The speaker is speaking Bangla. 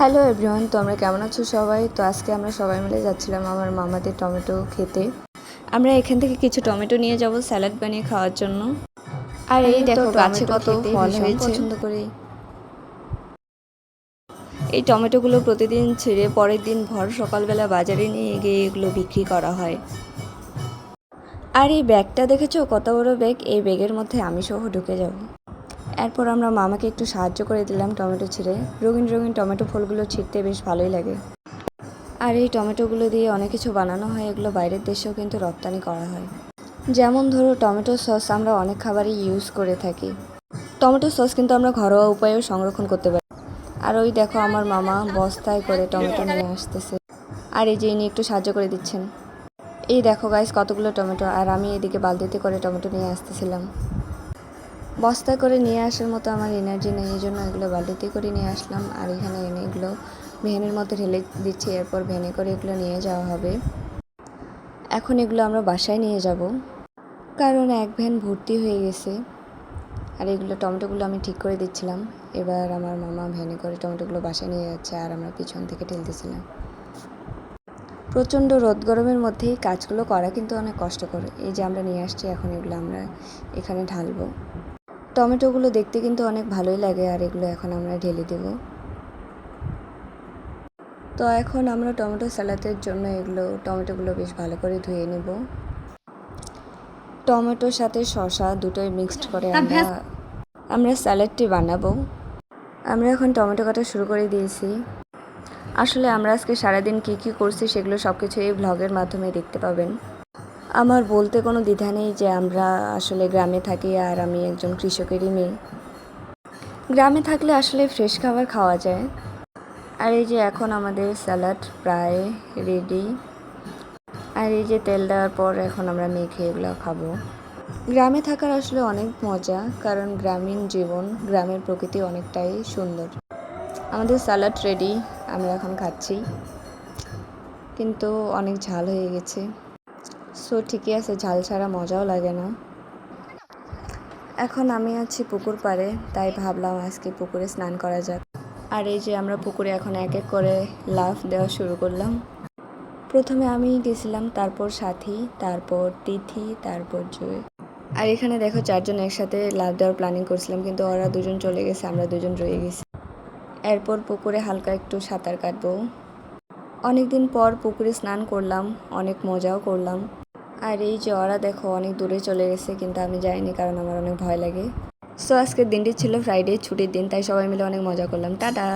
হ্যালো এভরিওয়ান, তো আমরা কেমন আছো সবাই? তো আজকে আমরা সবাই মিলে যাচ্ছিলাম আমার মামাদের টমেটো খেতে। আমরা এখান থেকে কিছু টমেটো নিয়ে যাব স্যালাড বানিয়ে খাওয়ার জন্য। আর এই দেখো গাছে কত ফল হয়েছে। পছন্দ করি এই টমেটোগুলো প্রতিদিন ছিঁড়ে পরের দিন ভর সকালবেলা বাজারে নিয়ে গিয়ে এগুলো বিক্রি করা হয়। আর এই ব্যাগটা দেখেছো কত বড় ব্যাগ? এই ব্যাগের মধ্যে আমি সহ ঢুকে যাব। এরপর আমরা মামাকে একটু সাহায্য করে দিলাম টমেটো ছিঁড়ে। রঙিন রঙিন টমেটো ফলগুলো ছিঁড়তে বেশ ভালোই লাগে। আর এই টমেটোগুলো দিয়ে অনেক কিছু বানানো হয়, এগুলো বাইরের দেশেও কিন্তু রপ্তানি করা হয়। যেমন ধরো টমেটো সস আমরা অনেক খাবারই ইউজ করে থাকি। টমেটো সস কিন্তু আমরা ঘরোয়া উপায়েও সংরক্ষণ করতে পারি। আর ওই দেখো আমার মামা বস্তায় করে টমেটো নিয়ে আসতেছে, আর এই যে ইনি একটু সাহায্য করে দিচ্ছেন। এই দেখো গাইস কতগুলো টমেটো, আর আমি এদিকে বালতিতে করে টমেটো নিয়ে আসতেছিলাম। বস্তায় করে নিয়ে আসার মতো আমার এনার্জি নেই, এই জন্য এগুলো বালতিতে করে নিয়ে আসলাম। আর এখানে এনে এগুলো ভ্যানের মধ্যে ঢেলে দিচ্ছি, এরপর ভ্যানে করে এগুলো নিয়ে যাওয়া হবে। এখন এগুলো আমরা বাসায় নিয়ে যাব, কারণ এক ভ্যান ভর্তি হয়ে গেছে। আর এগুলো টমেটোগুলো আমি ঠিক করে দিচ্ছিলাম। এবার আমার মামা ভ্যানে করে টমেটোগুলো বাসায় নিয়ে যাচ্ছে, আর আমরা পিছন থেকে ঠেলতেছিলাম। প্রচণ্ড রোদ গরমের মধ্যেই কাজগুলো করা কিন্তু অনেক কষ্টকর। এই যে আমরা নিয়ে আসছি, এখন এগুলো আমরা এখানে ঢালবো। টমেটোগুলো দেখতে কিন্তু অনেক ভালোই লাগে, আর এগুলো এখন আমরা ঢেলে দেব। তো এখন আমরা টমেটো স্যালাডের জন্য টমেটোগুলো বেশ ভালো করে ধুয়ে নেব। টমেটোর সাথে শসা দুটোই মিক্সড করে আমরা স্যালাডটি বানাবো। আমরা এখন টমেটো কাটা শুরু করে দিয়েছি। আসলে আমরা আজকে সারাদিন কী করছি সেগুলো সব কিছু এই ভ্লগের মাধ্যমে দেখতে পাবেন। আমার বলতে কোনো দ্বিধা নেই যে আমরা আসলে গ্রামে থাকি, আর আমি একজন কৃষকেরই মেয়ে। গ্রামে থাকলে আসলে ফ্রেশ খাবার খাওয়া যায়। আর এই যে এখন আমাদের স্যালাড প্রায় রেডি। আর এই যে তেল দেওয়ার পর এখন আমরা মেখে এগুলো খাবো। গ্রামে থাকার আসলে অনেক মজা, কারণ গ্রামীণ জীবন, গ্রামের প্রকৃতি অনেকটাই সুন্দর। আমাদের স্যালাড রেডি, আমরা এখন খাচ্ছি, কিন্তু অনেক ঝাল হয়ে গেছে। সো ঠিকই আছে, ঝাল ছাড়া মজাও লাগে না। এখন আমি আছি পুকুর পাড়ে, তাই ভাবলাম আজকে পুকুরে স্নান করা যাক। আর এই যে আমরা পুকুরে এখন এক এক করে লাফ দেওয়া শুরু করলাম। প্রথমে আমি গেছিলাম, তারপর সাথী, তারপর তিথি, তারপর জয়। আর এখানে দেখো চারজন একসাথে লাফ দেওয়ার প্ল্যানিং করছিলাম, কিন্তু ওরা দুজন চলে গেছে, আমরা দুজন রয়ে গেছি। এরপর পুকুরে হালকা একটু সাঁতার কাটবো। অনেকদিন পর পুকুরে স্নান করলাম, অনেক মজাও করলাম। আর এই যে ওরা দেখো অনেক দূরে চলে গেছে, কিন্তু আমি যাইনি, কারণ আমার অনেক ভয় লাগে। সো আজকের দিনটি ছিল ফ্রাইডে, ছুটির দিন, তাই সবাই মিলে অনেক মজা করলাম। টাটা।